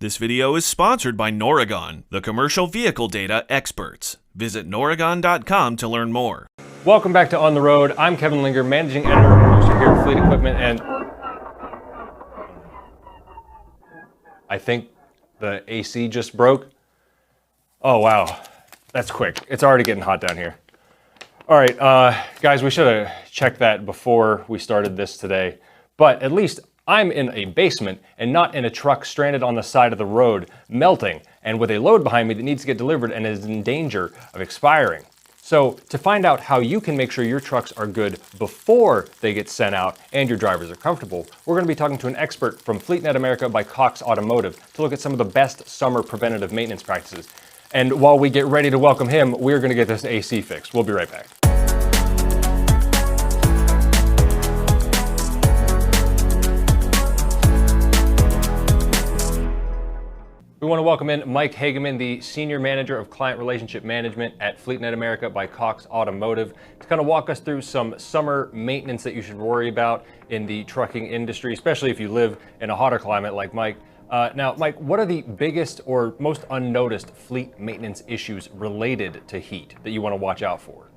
This video is sponsored by Noragon, the commercial vehicle data experts. Visit Noragon.com to learn more. Welcome back to On the Road. I'm Kevin Linger, managing editor and producer here at Fleet Equipment, and I think the AC just broke. Oh wow, that's quick. It's already getting hot down here. All right, guys, we should have checked that before we started this today, but at least I'm in a basement and not in a truck stranded on the side of the road, melting, and with a load behind me that needs to get delivered and is in danger of expiring. So to find out how you can make sure your trucks are good before they get sent out and your drivers are comfortable, we're going to be talking to an expert from FleetNet America by Cox Automotive to look at some of the best summer preventative maintenance practices. And while we get ready to welcome him, we're going to get this AC fixed. We'll be right back. We want to welcome in Mike Hagaman, the Senior Manager of Client Relationship Management at FleetNet America by Cox Automotive, to kind of walk us through some summer maintenance that you should worry about in the trucking industry, especially if you live in a hotter climate like Mike. Now, Mike, what are the biggest or most unnoticed fleet maintenance issues related to heat that you want to watch out for?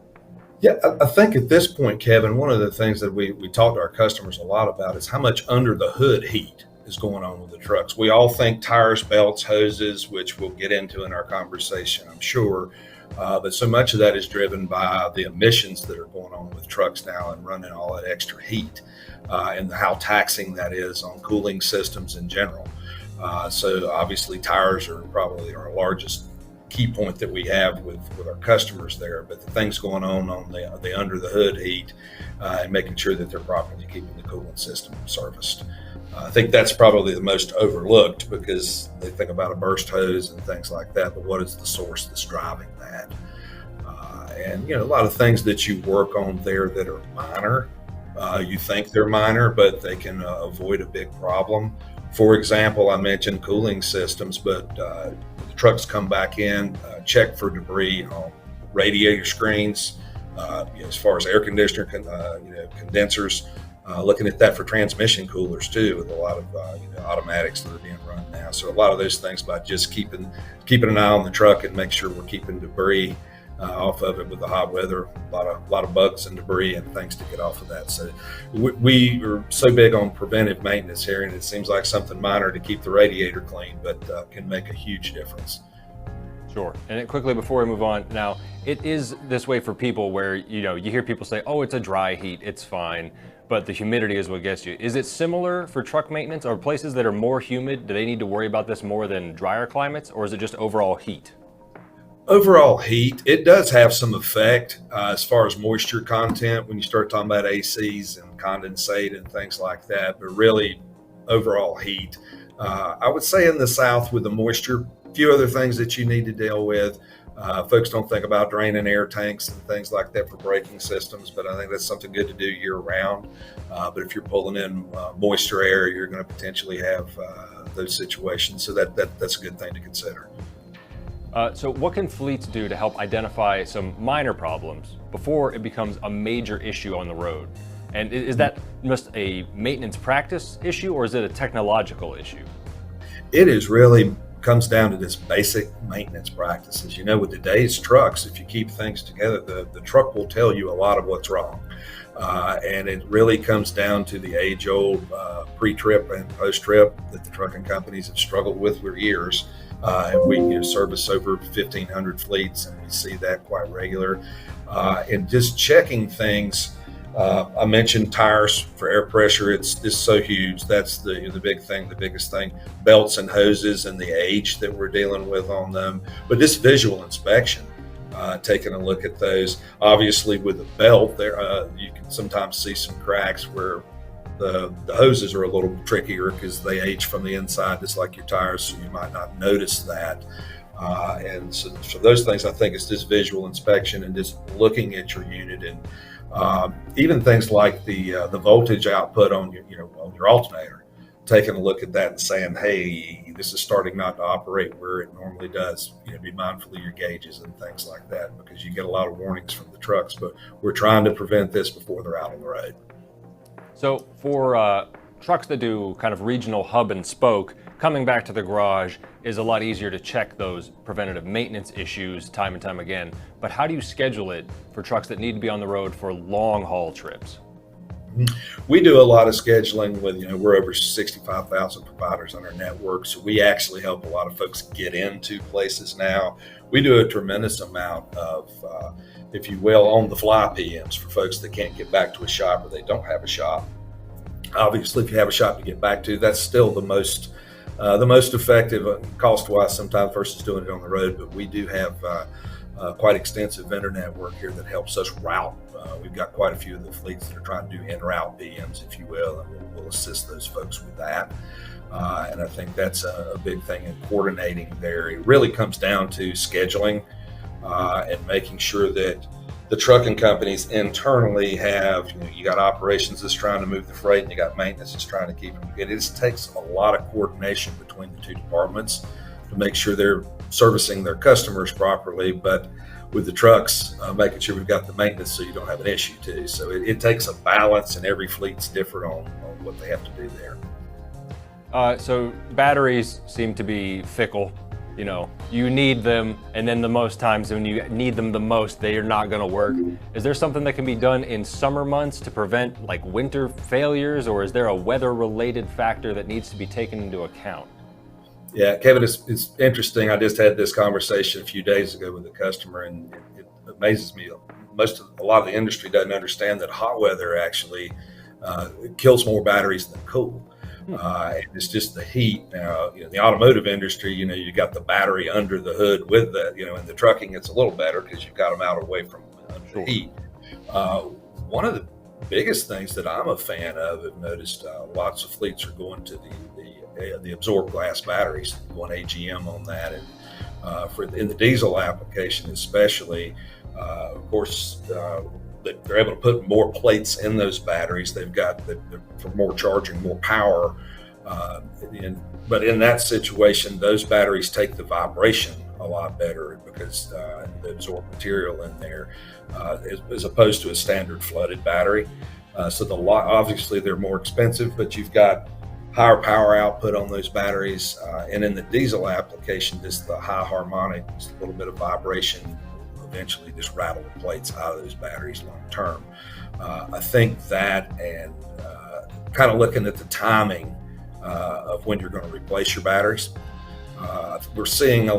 Yeah, I think at this point, Kevin, one of the things that we talk to our customers a lot about is how much under the hood heat is going on with the trucks. We all think tires, belts, hoses, which we'll get into in our conversation, I'm sure. But so much of that is driven by the emissions that are going on with trucks now and running all that extra heat and how taxing that is on cooling systems in general. So obviously tires are probably our largest key point that we have with our customers there, but the things going on the under the hood heat and making sure that they're properly keeping the cooling system serviced. I think that's probably the most overlooked because they think about a burst hose and things like that, but what is the source that's driving that? And a lot of things that you work on there that are minor, you think they're minor, but they can avoid a big problem. For example, I mentioned cooling systems, but the trucks come back in, check for debris on radiator screens, as far as air conditioner, condensers, looking at that for transmission coolers too, with a lot of automatics that are being run now. So a lot of those things by just keeping an eye on the truck and make sure we're keeping debris off of it with the hot weather. A lot of bugs and debris and things to get off of that. So we are so big on preventive maintenance here, and it seems like something minor to keep the radiator clean, but can make a huge difference. Sure. And quickly before we move on, now it is this way for people where you hear people say, "Oh, it's a dry heat, it's fine," but the humidity is what gets you. Is it similar for truck maintenance, or places that are more humid? Do they need to worry about this more than drier climates, or is it just overall heat? Overall heat, it does have some effect as far as moisture content when you start talking about ACs and condensate and things like that, but really overall heat. I would say in the South with the moisture, a few other things that you need to deal with. Folks don't think about draining air tanks and things like that for braking systems, but I think that's something good to do year round. But if you're pulling in moisture air, you're going to potentially have those situations. So that's a good thing to consider. So what can fleets do to help identify some minor problems before it becomes a major issue on the road? And is that just a maintenance practice issue, or is it a technological issue? It is really comes down to this basic maintenance practices. With today's trucks, if you keep things together, the truck will tell you a lot of what's wrong. And it really comes down to the age-old pre-trip and post-trip that the trucking companies have struggled with for years. And we service over 1,500 fleets, and we see that quite regular. And just checking things. I mentioned tires for air pressure. It's so huge. That's the big thing, the biggest thing. Belts and hoses and the age that we're dealing with on them. But just visual inspection, taking a look at those. Obviously, with the belt, there you can sometimes see some cracks where the hoses are a little trickier because they age from the inside, just like your tires, so you might not notice that. And so for those things, I think it's just visual inspection and just looking at your unit, and even things like the voltage output on your alternator, taking a look at that and saying, hey, this is starting not to operate where it normally does. Be mindful of your gauges and things like that, because you get a lot of warnings from the trucks, but we're trying to prevent this before they're out on the road. So for trucks that do kind of regional hub and spoke, coming back to the garage is a lot easier to check those preventative maintenance issues time and time again. But how do you schedule it for trucks that need to be on the road for long haul trips? We do a lot of scheduling with, we're over 65,000 providers on our network. So we actually help a lot of folks get into places now. We do a tremendous amount of, if you will, on the fly PMs for folks that can't get back to a shop or they don't have a shop. Obviously, if you have a shop to get back to, that's still the most effective cost-wise sometimes versus doing it on the road. But we do have quite extensive vendor network here that helps us route. We've got quite a few of the fleets that are trying to do en-route PMs, if you will, and we'll assist those folks with that. And I think that's a big thing in coordinating there. It really comes down to scheduling and making sure that the trucking companies internally have, you got operations that's trying to move the freight and you got maintenance that's trying to keep them good. It just takes a lot of coordination between the two departments to make sure they're servicing their customers properly, but with the trucks, making sure we've got the maintenance so you don't have an issue too. So it takes a balance, and every fleet's different on what they have to do there. So batteries seem to be fickle. You need them, and then the most times when you need them the most, they are not going to work. Is there something that can be done in summer months to prevent like winter failures, or is there a weather-related factor that needs to be taken into account? Yeah, Kevin, it's interesting. I just had this conversation a few days ago with a customer, and it amazes me. A lot of the industry doesn't understand that hot weather actually kills more batteries than cool. And it's just the heat. Now, in the automotive industry, you got the battery under the hood with that. In the trucking, it's a little better because you've got them out away from the heat. One of the biggest things that I'm a fan of, I've noticed lots of fleets are going to the absorbed glass batteries, going AGM on that, and in the diesel application especially, of course, they're able to put more plates in those batteries. They've got for more charging, more power. But in that situation, those batteries take the vibration a lot better because the absorbed material in there, as opposed to a standard flooded battery. So obviously they're more expensive, but you've got higher power output on those batteries. And in the diesel application, just the high harmonic, just a little bit of vibration eventually just rattle the plates out of those batteries long term. I think that, and kind of looking at the timing of when you're going to replace your batteries, we're seeing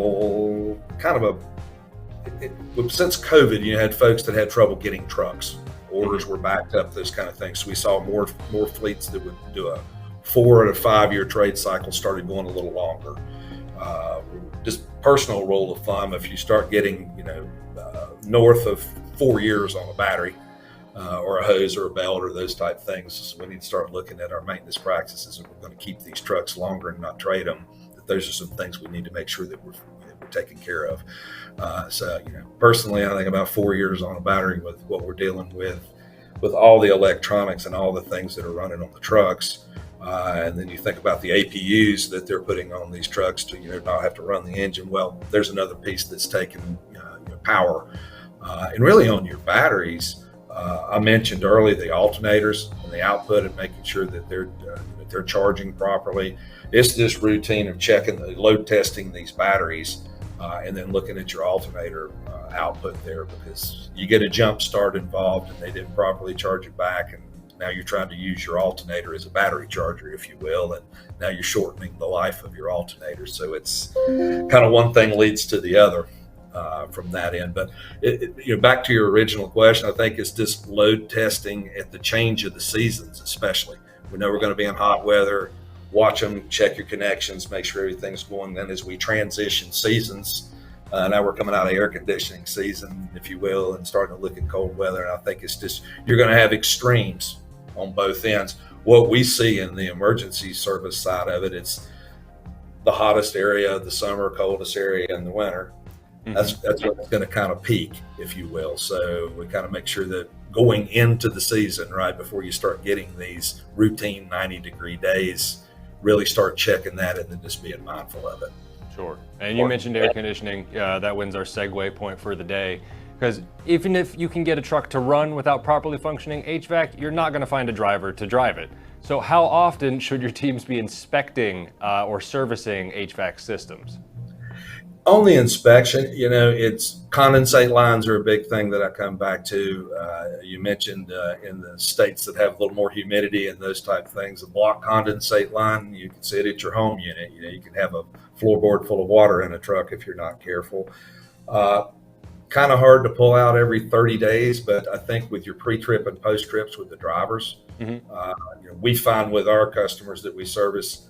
since COVID, you had folks that had trouble getting trucks. Orders were backed up, those kind of things. So we saw more fleets that would do a 4 to 5 year trade cycle started going a little longer. Just personal rule of thumb, if you start getting, north of 4 years on a battery or a hose or a belt or those type things, we need to start looking at our maintenance practices if we're going to keep these trucks longer and not trade them. Those are some things we need to make sure that we're taking care of. Personally, I think about 4 years on a battery with what we're dealing with all the electronics and all the things that are running on the trucks. And then you think about the APUs that they're putting on these trucks to, not have to run the engine. Well, there's another piece that's taking power. And really on your batteries, I mentioned earlier the alternators and the output and making sure that they're charging properly. It's this routine of checking load testing these batteries and then looking at your alternator output there, because you get a jump start involved and they didn't properly charge it back, and now you're trying to use your alternator as a battery charger, if you will, and now you're shortening the life of your alternator. So it's kind of one thing leads to the other from that end. But back to your original question, I think it's just load testing at the change of the seasons, especially. We know we're going to be in hot weather. Watch them, check your connections, make sure everything's going. Then as we transition seasons, now we're coming out of air conditioning season, if you will, and starting to look at cold weather. And I think it's just, you're going to have extremes on both ends. What we see in the emergency service side of it, it's the hottest area of the summer, coldest area in the winter. That's what's going to kind of peak, if you will. So we kind of make sure that going into the season, right before you start getting these routine 90-degree days, really start checking that and then just being mindful of it. Sure. And you mentioned air conditioning. That wins our segue point for the day. Because even if you can get a truck to run without properly functioning HVAC, you're not going to find a driver to drive it. So how often should your teams be inspecting or servicing HVAC systems? On the inspection, it's condensate lines are a big thing that I come back to. You mentioned in the states that have a little more humidity and those type of things, a block condensate line, you can see it at your home unit. You can have a floorboard full of water in a truck if you're not careful. Kind of hard to pull out every 30 days, but I think with your pre-trip and post-trips with the drivers, we find with our customers that we service,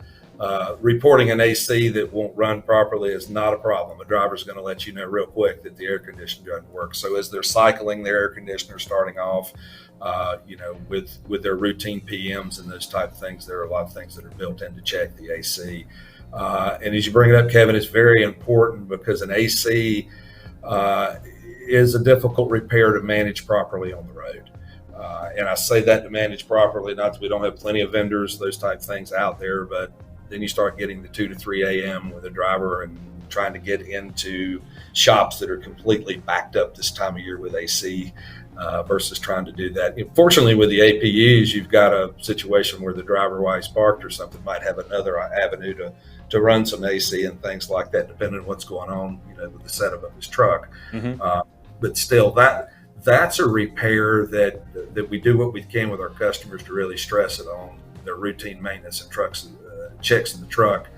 reporting an AC that won't run properly is not a problem. A driver's going to let you know real quick that the air conditioner doesn't work. So as they're cycling their air conditioner starting off, with their routine PMs and those type of things, there are a lot of things that are built in to check the AC. And as you bring it up, Kevin, it's very important because an AC is a difficult repair to manage properly on the road. And I say that to manage properly, not that we don't have plenty of vendors, those type of things out there, but then you start getting to 2 to 3 a.m. with a driver and trying to get into shops that are completely backed up this time of year with AC versus trying to do that. Fortunately, with the APUs, you've got a situation where the driver, while he's parked or something, might have another avenue to run some AC and things like that, depending on what's going on, with the setup of his truck. But still, that's a repair that we do what we can with our customers to really stress it on their routine maintenance and checks in the truck,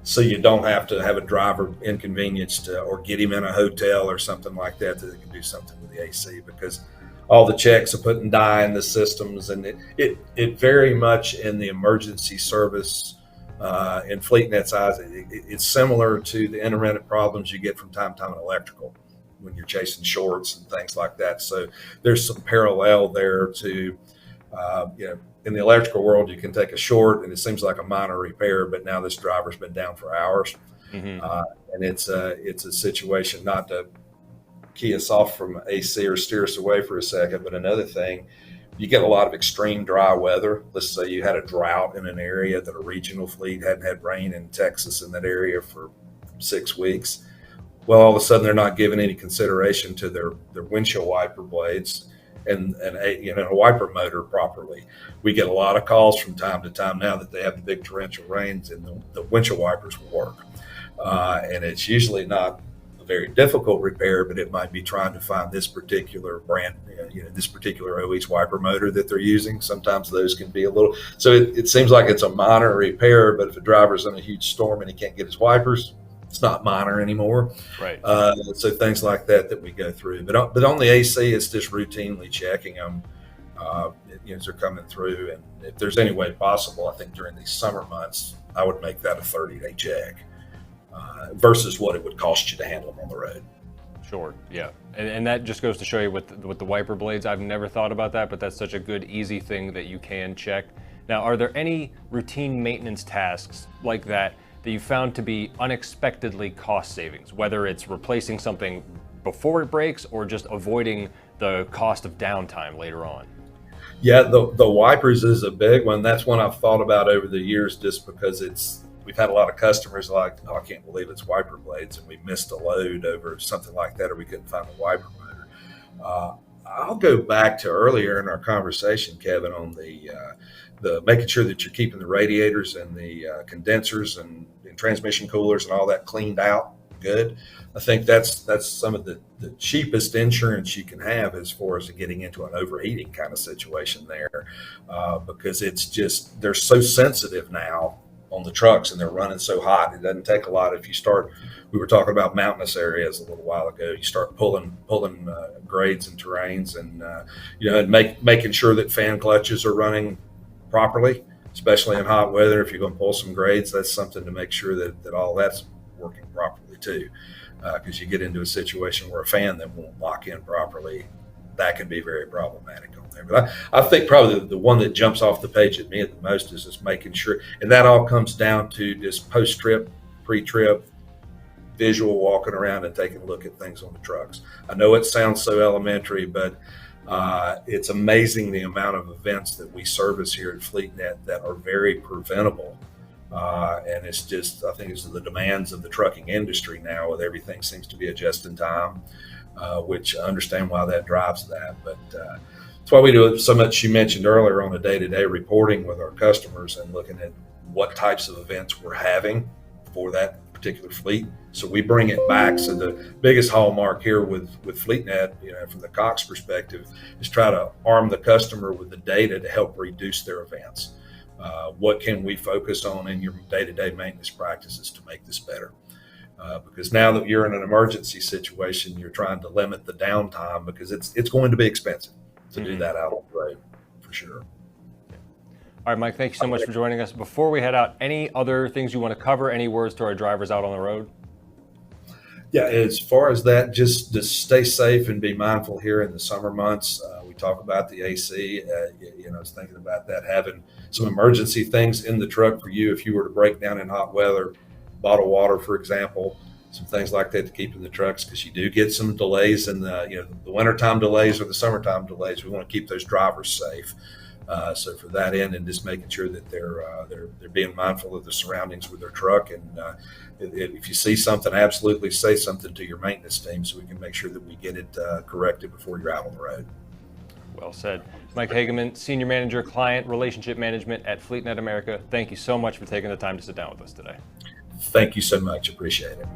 so you don't have to have a driver inconvenienced or get him in a hotel or something like that they can do something with the AC, because all the checks are putting dye in the systems, and it very much in the emergency service in FleetNet's eyes, it's similar to the intermittent problems you get from time to time in electrical when you're chasing shorts and things like that. So there's some parallel there to, in the electrical world, you can take a short and it seems like a minor repair, but now this driver's been down for hours. And it's a situation, not to key us off from AC or steer us away for a second, but another thing, you get a lot of extreme dry weather. Let's say you had a drought in an area that a regional fleet hadn't had rain in Texas in that area for 6 weeks. Well, all of a sudden they're not giving any consideration to their windshield wiper blades and a wiper motor properly. We get a lot of calls from time to time now that they have the big torrential rains and the windshield wipers will work. And it's usually not a very difficult repair, but it might be trying to find this particular brand, this particular OE's wiper motor that they're using. Sometimes those can be a little, so it seems like it's a minor repair, but if a driver's in a huge storm and he can't get his wipers, it's not minor anymore. Right. So things like that we go through. But on the AC, it's just routinely checking them as they're coming through. And if there's any way possible, I think during these summer months, I would make that a 30-day check versus what it would cost you to handle them on the road. Sure, yeah. And that just goes to show you with the wiper blades, I've never thought about that, but that's such a good, easy thing that you can check. Now, are there any routine maintenance tasks like that you found to be unexpectedly cost savings, whether it's replacing something before it breaks or just avoiding the cost of downtime later on? Yeah, the wipers is a big one. That's one I've thought about over the years, just because we've had a lot of customers like, oh, I can't believe it's wiper blades and we missed a load over something like that, or we couldn't find a wiper motor. I'll go back to earlier in our conversation, Kevin, on the making sure that you're keeping the radiators and the condensers and transmission coolers and all that cleaned out good. I think that's some of the cheapest insurance you can have as far as getting into an overheating kind of situation there, because it's just, they're so sensitive now on the trucks and they're running so hot. It doesn't take a lot. If you start, we were talking about mountainous areas a little while ago, you start pulling grades and terrains and making sure that fan clutches are running properly, especially in hot weather. If you're going to pull some grades, that's something to make sure that all that's working properly too, because you get into a situation where a fan that won't lock in properly, that can be very problematic on there. But I think probably the one that jumps off the page at me the most is just making sure, and that all comes down to just post-trip, pre-trip, visual walking around and taking a look at things on the trucks. I know it sounds so elementary, but it's amazing the amount of events that we service here at FleetNet that are very preventable. And it's just, I think it's the demands of the trucking industry now, with everything seems to be a just in time, which I understand why that drives that. But That's why we do so much, you mentioned earlier, on a day-to-day reporting with our customers and looking at what types of events we're having for that particular fleet. So we bring it back. So the biggest hallmark here with FleetNet, from the Cox perspective, is try to arm the customer with the data to help reduce their events. What can we focus on in your day-to-day maintenance practices to make this better? Because now that you're in an emergency situation, you're trying to limit the downtime, because it's going to be expensive to do that out on the road, for sure. All right, Mike, thank you so much for joining us. Before we head out, any other things you want to cover? Any words to our drivers out on the road? Yeah, as far as that, just stay safe and be mindful here in the summer months. We talk about the AC. I was thinking about that, having some emergency things in the truck for you if you were to break down in hot weather, bottled water, for example, some things like that to keep in the trucks, because you do get some delays in the wintertime delays or the summertime delays. We want to keep those drivers safe. So for that end, and just making sure that they're being mindful of the surroundings with their truck, and if you see something, absolutely say something to your maintenance team so we can make sure that we get it corrected before you're out on the road. Well said. Mike Hagaman, Senior Manager, Client Relationship Management at FleetNet America. Thank you so much for taking the time to sit down with us today. Thank you so much. Appreciate it.